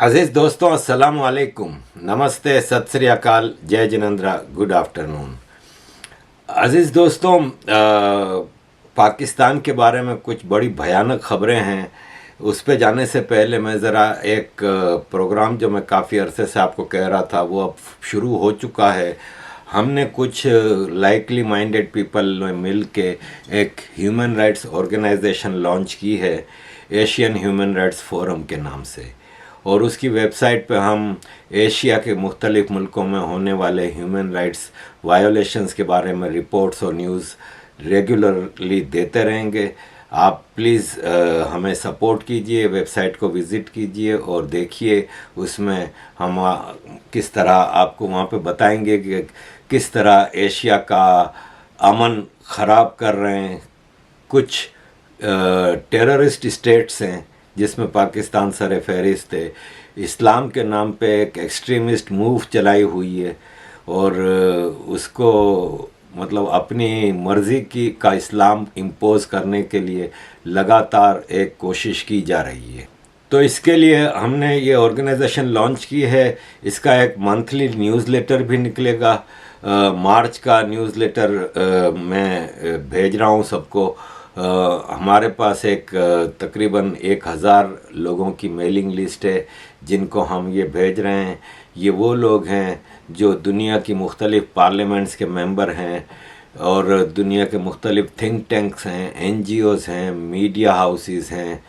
अजीज़ दोस्तों, अस्सलाम वालेकुम, नमस्ते, सत श्री अकाल, जय जिनेंद्रा, गुड आफ्टरनून। अजीज़ दोस्तों, पाकिस्तान के बारे में कुछ बड़ी भयानक खबरें हैं। उस पे जाने से पहले मैं ज़रा एक प्रोग्राम जो मैं काफ़ी अरसे से आपको कह रहा था वो अब शुरू हो चुका है। हमने कुछ लाइकली माइंडेड पीपल मिल के एक ह्यूमन राइट्स ऑर्गेनाइजेशन लॉन्च की है, एशियन ह्यूमन राइट्स फोरम के नाम से। और उसकी वेबसाइट पे हम एशिया के मुख्तलिफ़ मुल्कों में होने वाले ह्यूमन राइट्स वायोलेशंस के बारे में रिपोर्ट्स और न्यूज़ रेगुलरली देते रहेंगे। आप प्लीज़ हमें सपोर्ट कीजिए, वेबसाइट को विज़िट कीजिए और देखिए उसमें हम किस तरह आपको वहाँ पे बताएंगे कि किस तरह एशिया का अमन ख़राब कर रहे हैं कुछ टेररिस्ट स्टेट्स हैं जिसमें पाकिस्तान सर फहरिस्त है। इस्लाम के नाम पे एक एक्सट्रीमिस्ट मूव चलाई हुई है और उसको मतलब अपनी मर्ज़ी का इस्लाम इम्पोज़ करने के लिए लगातार एक कोशिश की जा रही है। तो इसके लिए हमने ये ऑर्गेनाइजेशन लॉन्च की है। इसका एक मंथली न्यूज़लेटर भी निकलेगा। मार्च का न्यूज़लेटर मैं भेज रहा हूँ सबको। हमारे पास एक तकरीबन 1000 लोगों की मेलिंग लिस्ट है जिनको हम ये भेज रहे हैं। ये वो लोग हैं जो दुनिया की मुख्तलिफ़ पार्लियामेंट्स के मेंबर हैं और दुनिया के मुख्तलिफ़ थिंक टैंक्स हैं, NGOs हैं, मीडिया हाउसेस हैं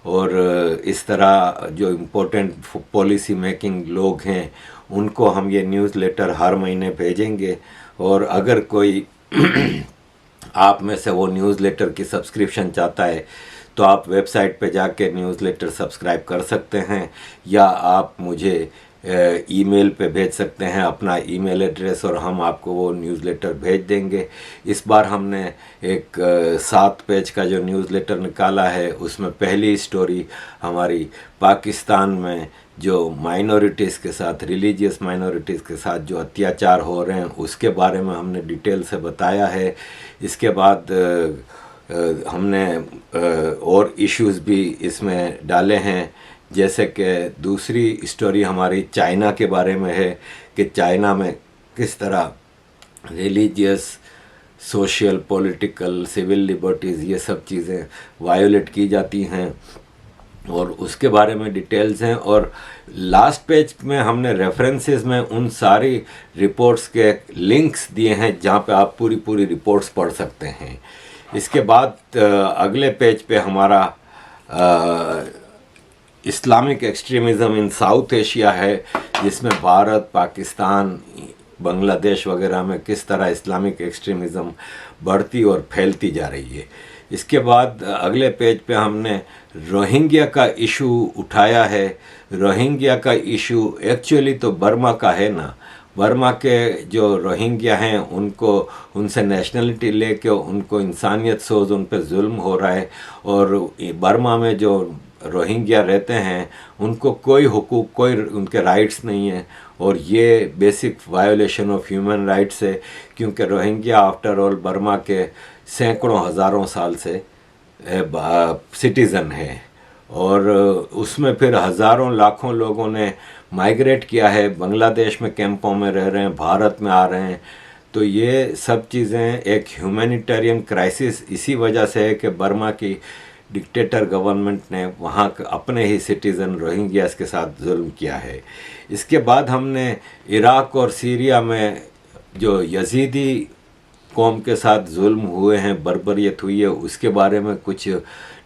और इस तरह जो इम्पोर्टेंट पॉलिसी मेकिंग लोग हैं उनको हम ये न्यूज़लेटर हर महीने भेजेंगे। और अगर कोई आप में से वो न्यूज़लेटर की सब्सक्रिप्शन चाहता है तो आप वेबसाइट पे जाके न्यूज़लेटर सब्सक्राइब कर सकते हैं या आप मुझे ईमेल पे भेज सकते हैं अपना ईमेल एड्रेस और हम आपको वो न्यूज़लेटर भेज देंगे। इस बार हमने एक 7 पेज का जो न्यूज़लेटर निकाला है उसमें पहली स्टोरी हमारी पाकिस्तान में जो माइनॉरिटीज़ के साथ, रिलीजियस माइनॉरिटीज़ के साथ जो अत्याचार हो रहे हैं उसके बारे में हमने डिटेल से बताया है। इसके बाद हमने और इश्यूज़ भी इसमें डाले हैं, जैसे कि दूसरी स्टोरी हमारी चाइना के बारे में है कि चाइना में किस तरह religious, social, political, civil liberties ये सब चीज़ें वायोलेट की जाती हैं और उसके बारे में डिटेल्स हैं। और लास्ट पेज में हमने रेफरेंसेस में उन सारी रिपोर्ट्स के लिंक्स दिए हैं जहाँ पे आप पूरी रिपोर्ट्स पढ़ सकते हैं। इसके बाद अगले पेज पे हमारा इस्लामिक एक्सट्रीमिज़म इन साउथ एशिया है, जिसमें भारत, पाकिस्तान, बांग्लादेश वगैरह में किस तरह इस्लामिक एक्सट्रीमिज़म बढ़ती और फैलती जा रही है। इसके बाद अगले पेज पे हमने रोहिंग्या का इशू उठाया है। रोहिंग्या का इशू एक्चुअली तो बर्मा का है ना। बर्मा के जो रोहिंग्या हैं उनको, उनसे नेशनलिटी लेके उनको इंसानियत सोच उन पर जुल्म हो रहा है और बर्मा में जो रोहिंग्या रहते हैं उनको कोई हुकूक, कोई उनके राइट्स नहीं है और ये basic violation of human rights है, क्योंकि रोहिंग्या आफ्टर ऑल बर्मा के सैकड़ों हज़ारों साल से सिटीज़न है और उसमें फिर हज़ारों लाखों लोगों ने माइग्रेट किया है, बांग्लादेश में कैंपों में रह रहे हैं, भारत में आ रहे हैं। तो ये सब चीज़ें एक ह्यूमैनिटेरियन क्राइसिस इसी वजह से है कि बर्मा की डिक्टेटर गवर्नमेंट ने वहाँ अपने ही सिटीज़न रोहिंग्यास के साथ जुल्म किया है। इसके बाद हमने इराक़ और सीरिया में जो यजीदी कौम के साथ जुल्म हुए हैं, बर्बरियत हुई है, उसके बारे में कुछ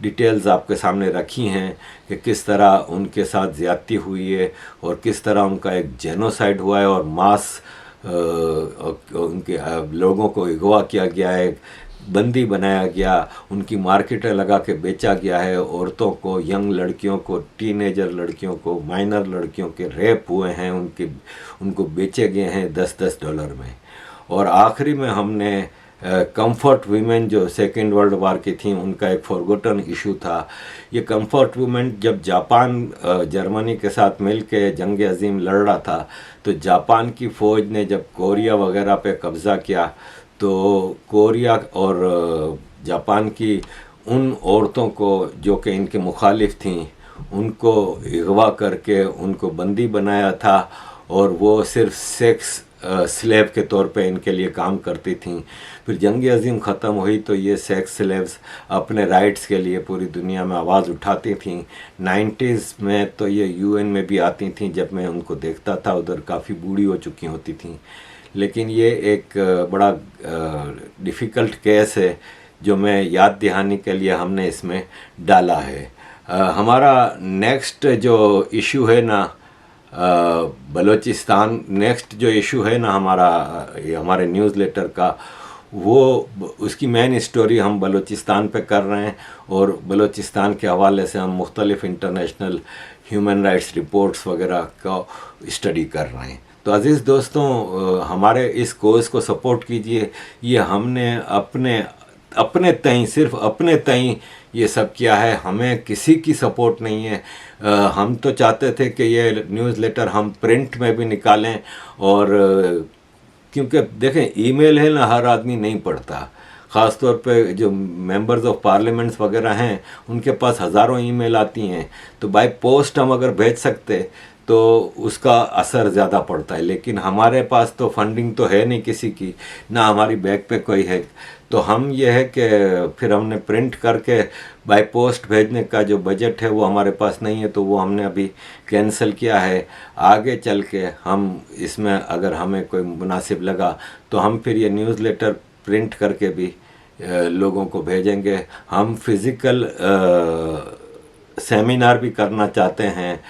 डिटेल्स आपके सामने रखी हैं कि किस तरह उनके साथ ज़्यादती हुई है और किस तरह उनका एक जेनोसाइड हुआ है और मास उनके लोगों को अगवा किया गया है, बंदी बनाया गया, उनकी मार्केटें लगा के बेचा गया है, औरतों को, यंग लड़कियों को, टीनेजर लड़कियों को, माइनर लड़कियों के रेप हुए हैं, उनको बेचे गए हैं $10 में। और आखिरी में हमने कंफर्ट वीमेन जो सेकेंड वर्ल्ड वार की थी उनका एक फॉरगॉटन इशू था। ये कंफर्ट वीमेन जब जापान जर्मनी के साथ मिल के जंग अजीम लड़ रहा था तो जापान की फ़ौज ने जब कोरिया वगैरह पे कब्ज़ा किया तो कोरिया और जापान की उन औरतों को जो कि इनके मुखालिफ थीं उनको अगवा करके उनको बंदी बनाया था और वो सिर्फ सेक्स स्लेव के तौर पे इनके लिए काम करती थीं। फिर जंग अज़ीम ख़त्म हुई तो ये सेक्स स्लेव्स अपने राइट्स के लिए पूरी दुनिया में आवाज़ उठाती थीं। 90s में तो ये UN में भी आती थीं। जब मैं उनको देखता था उधर काफ़ी बूढ़ी हो चुकी होती थीं। लेकिन ये एक बड़ा डिफ़िकल्ट केस है जो मैं याद दहानी के लिए हमने इसमें डाला है। हमारा नेक्स्ट जो इशू है ना बलूचिस्तान, नेक्स्ट जो इशू है ना हमारे न्यूज़लेटर का, वो उसकी मेन स्टोरी हम बलूचिस्तान पे कर रहे हैं और बलूचिस्तान के हवाले से हम मुख्तलिफ इंटरनेशनल ह्यूमन राइट्स रिपोर्ट्स वगैरह का स्टडी कर रहे हैं। तो अज़ीज़ दोस्तों, हमारे इस कोर्स को सपोर्ट कीजिए। ये हमने अपने तईं, सिर्फ अपने तईं ये सब किया है, हमें किसी की सपोर्ट नहीं है। हम तो चाहते थे कि ये न्यूज़लेटर हम प्रिंट में भी निकालें और क्योंकि देखें ईमेल है ना, हर आदमी नहीं पढ़ता। ख़ास तौर पे जो मेंबर्स ऑफ पार्लियामेंट्स वगैरह हैं उनके पास हज़ारों ईमेल आती हैं, तो बाय पोस्ट हम अगर भेज सकते तो उसका असर ज़्यादा पड़ता है। लेकिन हमारे पास तो फंडिंग तो है नहीं किसी की, ना हमारी बैग पे कोई है, तो हम ये है कि फिर हमने प्रिंट करके बाय पोस्ट भेजने का जो बजट है वो हमारे पास नहीं है, तो वो हमने अभी कैंसिल किया है। आगे चल के हम इसमें अगर हमें कोई मुनासिब लगा तो हम फिर ये न्यूज़लेटर प्रिंट करके भी लोगों को भेजेंगे। हम फिज़िकल सेमिनार भी करना चाहते हैं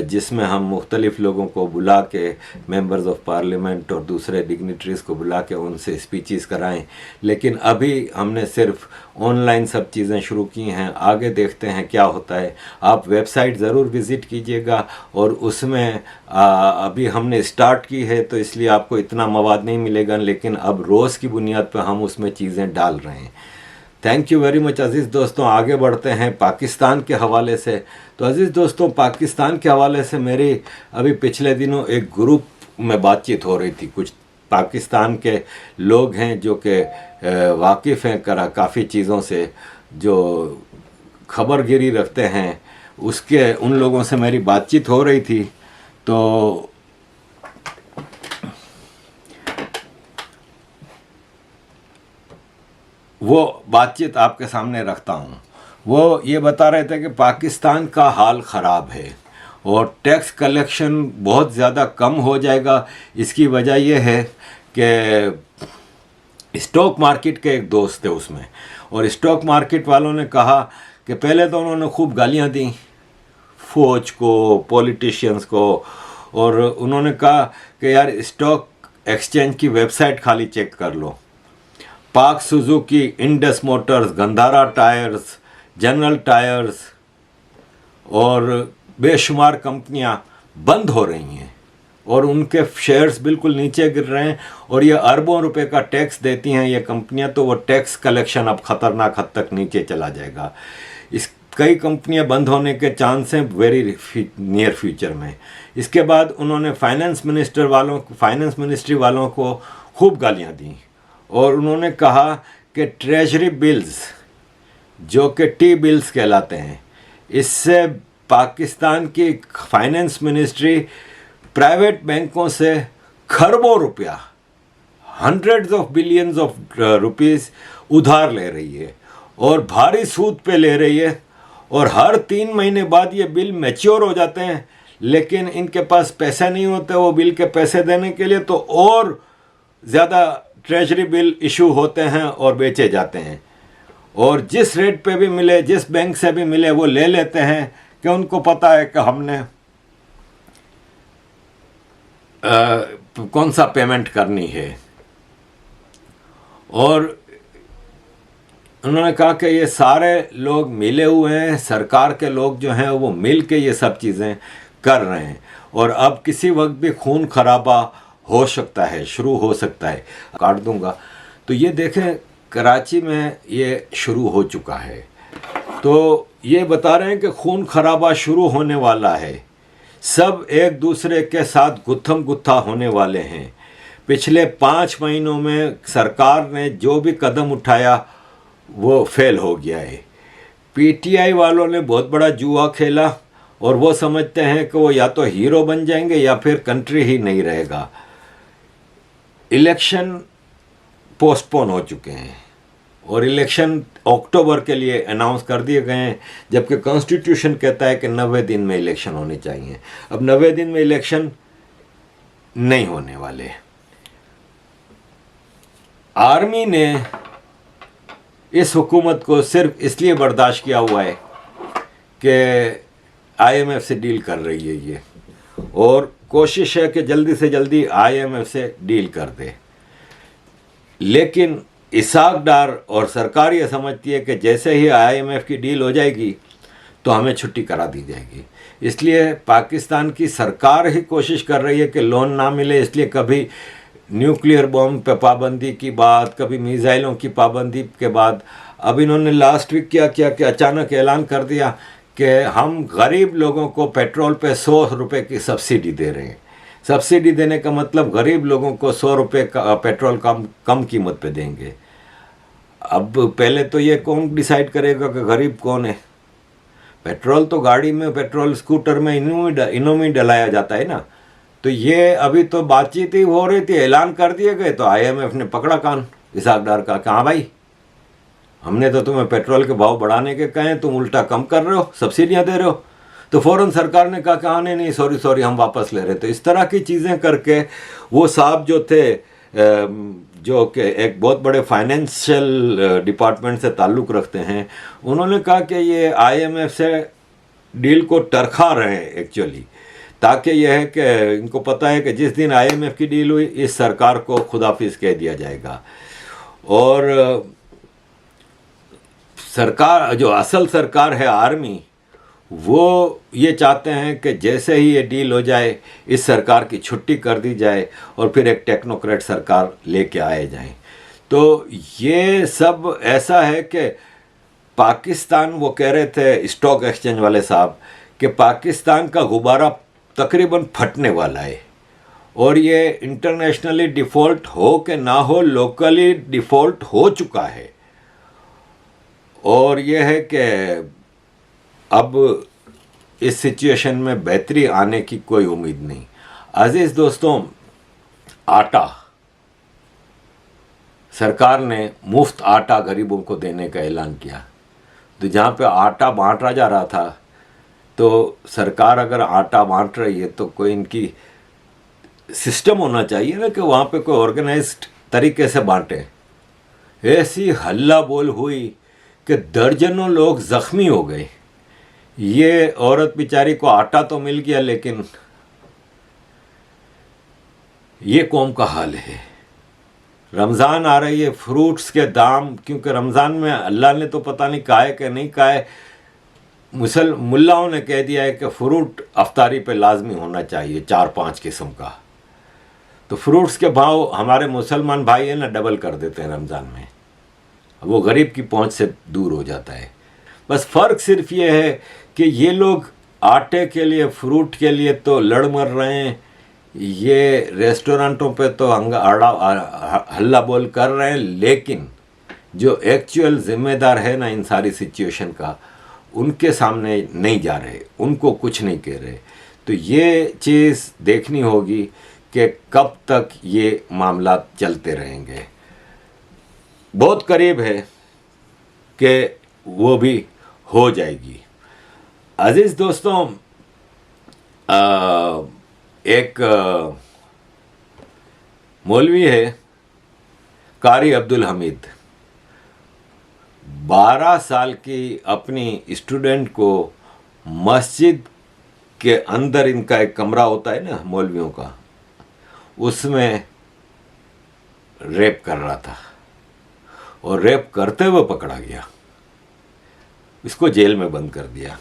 जिसमें हम मुख्तलिफ़ लोगों को बुला के, मेंबर्स ऑफ पार्लियामेंट और दूसरे डिग्निटरीज़ को बुला के उनसे स्पीचेस कराएं। लेकिन अभी हमने सिर्फ ऑनलाइन सब चीज़ें शुरू की हैं, आगे देखते हैं क्या होता है। आप वेबसाइट ज़रूर विज़िट कीजिएगा और उसमें अभी हमने स्टार्ट की है तो इसलिए आपको इतना मवाद नहीं मिलेगा, लेकिन अब रोज़ की बुनियाद पर हम उसमें चीज़ें डाल रहे हैं। थैंक यू वेरी मच अज़ीज़ दोस्तों। आगे बढ़ते हैं पाकिस्तान के हवाले से। तो अज़ीज़ दोस्तों, पाकिस्तान के हवाले से मेरी अभी पिछले दिनों एक ग्रुप में बातचीत हो रही थी। कुछ पाकिस्तान के लोग हैं जो कि वाकिफ़ हैं काफ़ी चीज़ों से, जो खबरगिरी रखते हैं, उसके उन लोगों से मेरी बातचीत हो रही थी। तो वो बातचीत आपके सामने रखता हूँ। वो ये बता रहे थे कि पाकिस्तान का हाल ख़राब है और टैक्स कलेक्शन बहुत ज़्यादा कम हो जाएगा। इसकी वजह यह है कि स्टॉक मार्केट के एक दोस्त थे उसमें, और स्टॉक मार्केट वालों ने कहा कि पहले तो उन्होंने खूब गालियाँ दी फ़ौज को, पॉलिटिशियंस को, और उन्होंने कहा कि यार स्टॉक एक्सचेंज की वेबसाइट खाली चेक कर लो। पाक Suzuki, Indus Motors, Gandhara tyres, general tyres और बेशुमार कंपनियां बंद हो रही हैं और उनके शेयर्स बिल्कुल नीचे गिर रहे हैं, और ये अरबों रुपए का टैक्स देती हैं ये कंपनियां, तो वो टैक्स कलेक्शन अब ख़तरनाक हद तक नीचे चला जाएगा। कई कंपनियां बंद होने के चांस हैं वेरी नियर फ्यूचर में। इसके बाद उन्होंने फाइनेंस मिनिस्ट्री वालों को खूब गालियाँ दी और उन्होंने कहा कि ट्रेजरी बिल्स, जो कि टी बिल्स कहलाते हैं, इससे पाकिस्तान की फाइनेंस मिनिस्ट्री प्राइवेट बैंकों से खरबों रुपया, hundreds of billions of rupees उधार ले रही है और भारी सूद पे ले रही है, और हर 3 महीने बाद ये बिल मैच्योर हो जाते हैं, लेकिन इनके पास पैसे नहीं होते वो बिल के पैसे देने के लिए, तो और ज़्यादा ट्रेजरी बिल इशू होते हैं और बेचे जाते हैं, और जिस रेट पे भी मिले, जिस बैंक से भी मिले, वो ले लेते हैं कि उनको पता है कि हमने कौन सा पेमेंट करनी है। और उन्होंने कहा कि ये सारे लोग मिले हुए हैं, सरकार के लोग जो हैं वो मिल के ये सब चीज़ें कर रहे हैं, और अब किसी वक्त भी खून खराबा हो सकता है, शुरू हो सकता है। काट दूंगा। तो ये देखें कराची में ये शुरू हो चुका है, तो ये बता रहे हैं कि खून खराबा शुरू होने वाला है, सब एक दूसरे के साथ गुत्थम गुत्था होने वाले हैं। पिछले 5 महीनों में सरकार ने जो भी कदम उठाया वो फेल हो गया है। पीटीआई वालों ने बहुत बड़ा जुआ खेला और वो समझते हैं कि वो या तो हीरो बन जाएंगे या फिर कंट्री ही नहीं रहेगा। इलेक्शन पोस्टपोन हो चुके हैं और इलेक्शन अक्टूबर के लिए अनाउंस कर दिए गए हैं, जबकि कॉन्स्टिट्यूशन कहता है कि 90 दिन में इलेक्शन होने चाहिए। अब 90 दिन में इलेक्शन नहीं होने वाले। आर्मी ने इस हुकूमत को सिर्फ इसलिए बर्दाश्त किया हुआ है कि आईएमएफ से डील कर रही है ये, और कोशिश है कि जल्दी से जल्दी आईएमएफ से डील कर दे। लेकिन इसाक डार और सरकार ये समझती है कि जैसे ही आईएमएफ की डील हो जाएगी तो हमें छुट्टी करा दी जाएगी। इसलिए पाकिस्तान की सरकार ही कोशिश कर रही है कि लोन ना मिले, इसलिए कभी न्यूक्लियर बॉम्ब पे पाबंदी की बात, कभी मिसाइलों की पाबंदी के बाद अब इन्होंने लास्ट वीक क्या किया कि अचानक ऐलान कर दिया कि हम गरीब लोगों को पेट्रोल पे 100 रुपये की सब्सिडी दे रहे हैं। सब्सिडी देने का मतलब गरीब लोगों को 100 रुपये का पेट्रोल कम कीमत पे देंगे। अब पहले तो ये कौन डिसाइड करेगा कि गरीब कौन है? पेट्रोल तो गाड़ी में, पेट्रोल स्कूटर में इनों में डलाया जाता है ना। तो ये अभी तो बातचीत ही हो रही थी, ऐलान कर दिए गए तो आईएमएफ ने पकड़ा कान इसाक डार का। कहाँ भाई, हमने तो तुम्हें पेट्रोल के भाव बढ़ाने के कहे, तुम उल्टा कम कर रहे हो, सब्सिडियाँ दे रहे हो। तो फौरन सरकार ने कहा नहीं सॉरी हम वापस ले रहे। तो इस तरह की चीज़ें करके वो साहब जो थे, जो कि एक बहुत बड़े फाइनेंशियल डिपार्टमेंट से ताल्लुक़ रखते हैं, उन्होंने कहा कि ये आईएमएफ से डील को टरखा रहे हैं एक्चुअली, ताकि यह है कि इनको पता है कि जिस दिन आईएमएफ की डील हुई इस सरकार को खुदाफिज कह दिया जाएगा। और सरकार, जो असल सरकार है आर्मी, वो ये चाहते हैं कि जैसे ही ये डील हो जाए इस सरकार की छुट्टी कर दी जाए और फिर एक टेक्नोक्रेट सरकार लेके आए जाए। तो ये सब ऐसा है कि पाकिस्तान, वो कह रहे थे स्टॉक एक्सचेंज वाले साहब कि पाकिस्तान का गुब्बारा तकरीबन फटने वाला है, और ये इंटरनेशनली डिफ़ॉल्ट हो कि ना हो, लोकली डिफ़ॉल्ट हो चुका है। और यह है कि अब इस सिचुएशन में बेहतरी आने की कोई उम्मीद नहीं। अजीज़ दोस्तों, आटा, सरकार ने मुफ्त आटा गरीबों को देने का ऐलान किया। तो जहाँ पे आटा बांटा जा रहा था, तो सरकार अगर आटा बांट रही है तो कोई इनकी सिस्टम होना चाहिए ना कि वहाँ पे कोई ऑर्गेनाइज्ड तरीके से बांटे। ऐसी हल्ला बोल हुई कि दर्जनों लोग ज़ख्मी हो गए। ये औरत बेचारी को आटा तो मिल गया, लेकिन ये कौम का हाल है। रमज़ान आ रही है, फ्रूट्स के दाम, क्योंकि रमज़ान में अल्लाह ने तो पता नहीं कहा है कि नहीं कहा है, मुल्लाओं ने कह दिया है कि फ्रूट अफ्तारी पे लाजमी होना चाहिए 4-5 किस्म का। तो फ्रूट्स के भाव हमारे मुसलमान भाई हैं ना, डबल कर देते हैं रमज़ान में। वो गरीब की पहुंच से दूर हो जाता है। बस फ़र्क सिर्फ ये है कि ये लोग आटे के लिए, फ्रूट के लिए तो लड़ मर रहे हैं, ये रेस्टोरेंटों पे तो हल्ला बोल कर रहे हैं, लेकिन जो एक्चुअल ज़िम्मेदार है ना इन सारी सिचुएशन का, उनके सामने नहीं जा रहे, उनको कुछ नहीं कह रहे। तो ये चीज़ देखनी होगी कि कब तक ये मामला चलते रहेंगे। बहुत करीब है कि वो भी हो जाएगी। अजीज़ दोस्तों, एक मौलवी है कारी अब्दुल हमीद, 12 साल की अपनी स्टूडेंट को मस्जिद के अंदर, इनका एक कमरा होता है ना मौलवियों का, उसमें रेप कर रहा था और रेप करते हुए पकड़ा गया। इसको जेल में बंद कर दिया।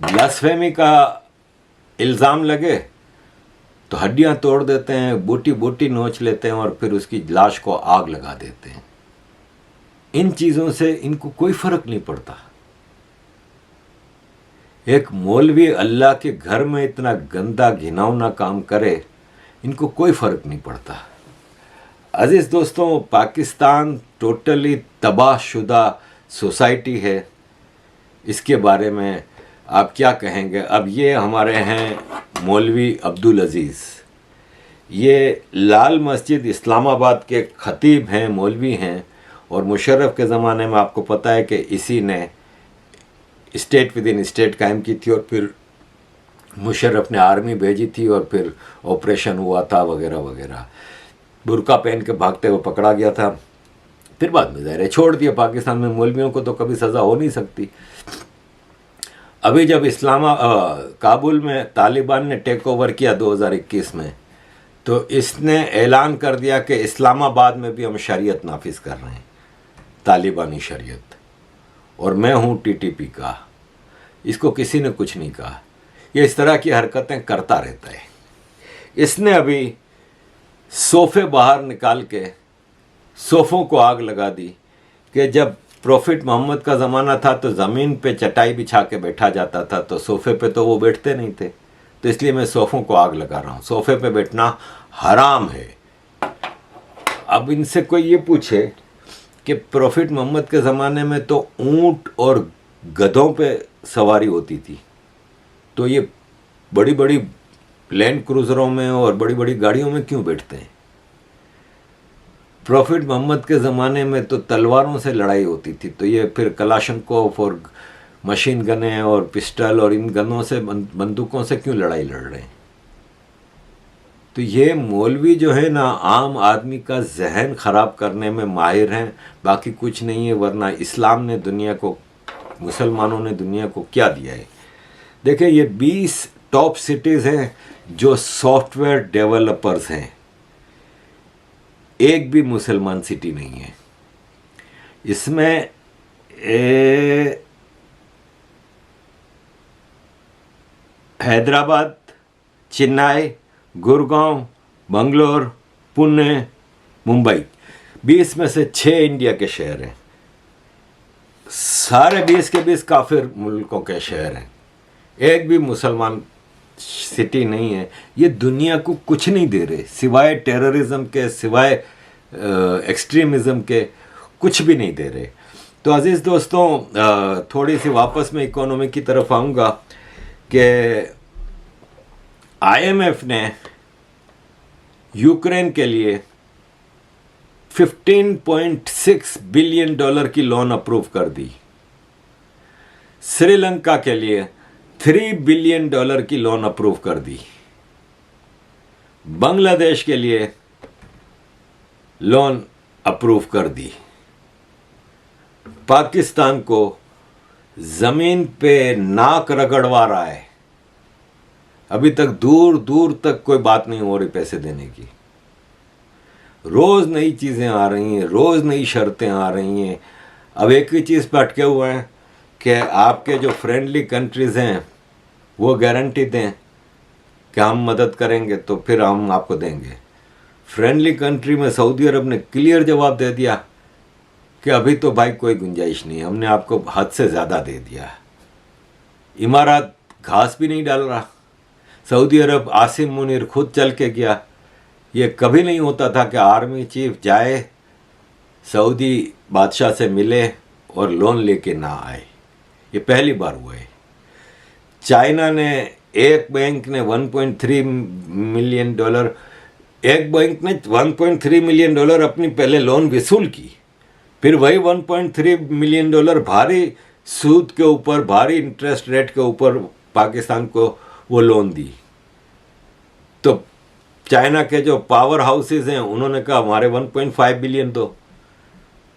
ब्लास्फेमी का इल्ज़ाम लगे तो हड्डियां तोड़ देते हैं, बोटी बोटी नोच लेते हैं और फिर उसकी लाश को आग लगा देते हैं। इन चीज़ों से इनको कोई फ़र्क नहीं पड़ता। एक मौलवी अल्लाह के घर में इतना गंदा घिनौना काम करे, इनको कोई फ़र्क नहीं पड़ता। अजीज़ दोस्तों, पाकिस्तान टोटली तबाहशुदा सोसाइटी है, इसके बारे में आप क्या कहेंगे? अब ये हमारे हैं मौलवी अब्दुल अज़ीज़, ये लाल मस्जिद इस्लामाबाद के ख़तीब हैं, मौलवी हैं, और मुशर्रफ के ज़माने में आपको पता है कि इसी ने स्टेट विद इन स्टेट कायम की थी, और फिर मुशर्रफ ने आर्मी भेजी थी और फिर ऑपरेशन हुआ था वगैरह वगैरह। बुर्का पहन के भागते हुए पकड़ा गया था, फिर बाद में ज़ाहिर है छोड़ दिया। पाकिस्तान में मौलवियों को तो कभी सज़ा हो नहीं सकती। अभी जब काबुल में तालिबान ने टेक ओवर किया 2021 में, तो इसने ऐलान कर दिया कि इस्लामाबाद में भी हम शरीयत नाफिज कर रहे हैं, तालिबानी शरीयत, और मैं हूँ टीटीपी का। इसको किसी ने कुछ नहीं कहा। ये इस तरह की हरकतें करता रहता है। इसने अभी सोफ़े बाहर निकाल के सोफ़ों को आग लगा दी कि जब प्रॉफिट मोहम्मद का ज़माना था तो ज़मीन पे चटाई बिछा के बैठा जाता था, तो सोफ़े पे तो वो बैठते नहीं थे, तो इसलिए मैं सोफ़ों को आग लगा रहा हूँ। सोफ़े पे बैठना हराम है। अब इनसे कोई ये पूछे कि प्रॉफिट मोहम्मद के ज़माने में तो ऊँट और गधों पे सवारी होती थी, तो ये बड़ी बड़ी लैंड क्रूज़रों में और बड़ी बड़ी गाड़ियों में क्यों बैठते हैं? प्रॉफिट मोहम्मद के ज़माने में तो तलवारों से लड़ाई होती थी, तो ये फिर कलाशनकोव और मशीन गनें और पिस्टल और इन गनों से, बंदूकों से क्यों लड़ाई लड़ रहे हैं? तो ये मौलवी जो है ना, आम आदमी का जहन ख़राब करने में माहिर हैं, बाकी कुछ नहीं है। वरना इस्लाम ने दुनिया को, मुसलमानों ने दुनिया को क्या दिया है? देखिए, ये 20 टॉप सिटीज़ हैं जो सॉफ्टवेयर डेवलपर्स हैं, एक भी मुसलमान सिटी नहीं है। इसमें हैदराबाद, चेन्नई, गुड़गांव, बंगलोर, पुणे, मुंबई, 20 में से 6 इंडिया के शहर हैं। सारे 20 के 20 काफिर मुल्कों के शहर हैं, एक भी मुसलमान सिटी नहीं है। ये दुनिया को कुछ नहीं दे रहे, सिवाय टेररिज्म के, सिवाय एक्सट्रीमिज़म के, कुछ भी नहीं दे रहे। तो अज़ीज़ दोस्तों, थोड़ी सी वापस मैं इकोनॉमी की तरफ आऊँगा कि IMF ने यूक्रेन के लिए $15.6 बिलियन की लोन अप्रूव कर दी। श्रीलंका के लिए $3 बिलियन की लोन अप्रूव कर दी। बांग्लादेश के लिए लोन अप्रूव कर दी। पाकिस्तान को जमीन पे नाक रगड़वा रहा है। अभी तक दूर दूर तक कोई बात नहीं हो रही पैसे देने की। रोज नई चीजें आ रही हैं, रोज नई शर्तें आ रही हैं। अब एक ही चीज पे अटके हुए हैं कि आपके जो फ्रेंडली कंट्रीज हैं वो गारंटी दें कि हम मदद करेंगे तो फिर हम आपको देंगे। फ्रेंडली कंट्री में सऊदी अरब ने क्लियर जवाब दे दिया कि अभी तो भाई कोई गुंजाइश नहीं, हमने आपको हद से ज़्यादा दे दिया। इमारात घास भी नहीं डाल रहा। सऊदी अरब, आसिम मुनीर खुद चल के गया। ये कभी नहीं होता था कि आर्मी चीफ जाए, सऊदी बादशाह से मिले और लोन लेके ना आए। ये पहली बार हुआ है। चाइना ने, एक बैंक ने $1.3 मिलियन, एक बैंक ने $1.3 मिलियन अपनी पहले लोन वसूल की, फिर वही $1.3 मिलियन भारी सूद के ऊपर, भारी इंटरेस्ट रेट के ऊपर पाकिस्तान को वो लोन दी। तो चाइना के जो पावर हाउसेज हैं उन्होंने कहा हमारे 1.5 बिलियन दो।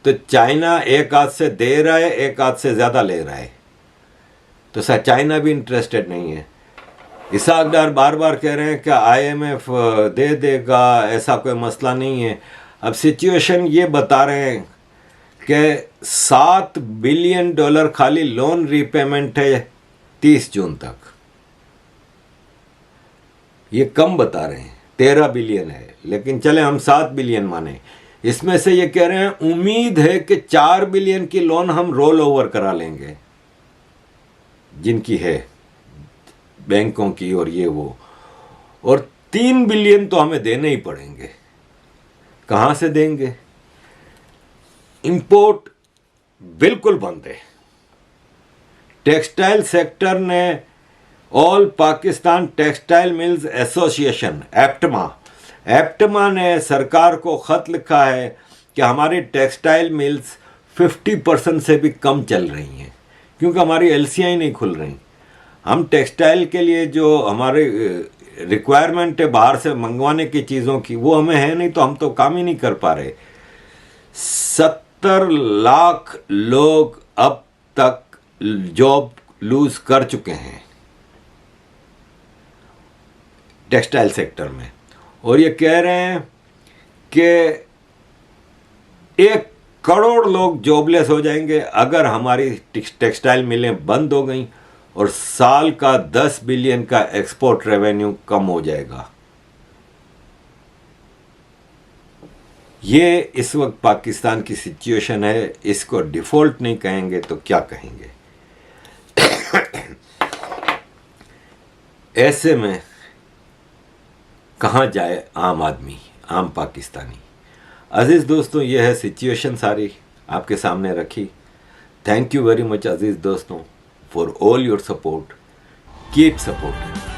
तो चाइना एक हाथ से दे रहा है, एक हाथ से ज़्यादा ले रहा है। तो सर चाइना भी इंटरेस्टेड नहीं है। इसहाक डार बार बार कह रहे हैं कि IMF दे देगा, ऐसा कोई मसला नहीं है। अब सिचुएशन ये बता रहे हैं कि $7 बिलियन खाली लोन रीपेमेंट है 30 जून तक। ये कम बता रहे हैं, 13 बिलियन है, लेकिन चले हम 7 बिलियन माने। इसमें से ये कह रहे हैं उम्मीद है कि 4 बिलियन की लोन हम रोल ओवर करा लेंगे, जिनकी है बैंकों की और ये वो, और 3 बिलियन तो हमें देने ही पड़ेंगे। कहाँ से देंगे? इंपोर्ट बिल्कुल बंद है। टेक्सटाइल सेक्टर ने all Pakistan textile mills association एप्टमा ने सरकार को ख़त लिखा है कि हमारी टेक्सटाइल मिल्स 50% से भी कम चल रही हैं, क्योंकि हमारी एलसीआई ही नहीं खुल रही। हम टेक्सटाइल के लिए जो हमारे रिक्वायरमेंट है बाहर से मंगवाने की चीज़ों की, वो हमें है नहीं, तो हम तो काम ही नहीं कर पा रहे। 70 लाख लोग अब तक जॉब लूज कर चुके हैं टेक्सटाइल सेक्टर में, और ये कह रहे हैं कि 1 करोड़ लोग जॉबलेस हो जाएंगे अगर हमारी टेक्सटाइल मिलें बंद हो गई, और साल का 10 बिलियन का एक्सपोर्ट रेवेन्यू कम हो जाएगा। ये इस वक्त पाकिस्तान की सिचुएशन है। इसको डिफॉल्ट नहीं कहेंगे तो क्या कहेंगे। ऐसे में कहाँ जाए आम आदमी, आम पाकिस्तानी। अजीज़ दोस्तों, ये है सिचुएशन सारी आपके सामने रखी। थैंक यू वेरी मच अजीज़ दोस्तों for all your support. Keep supporting.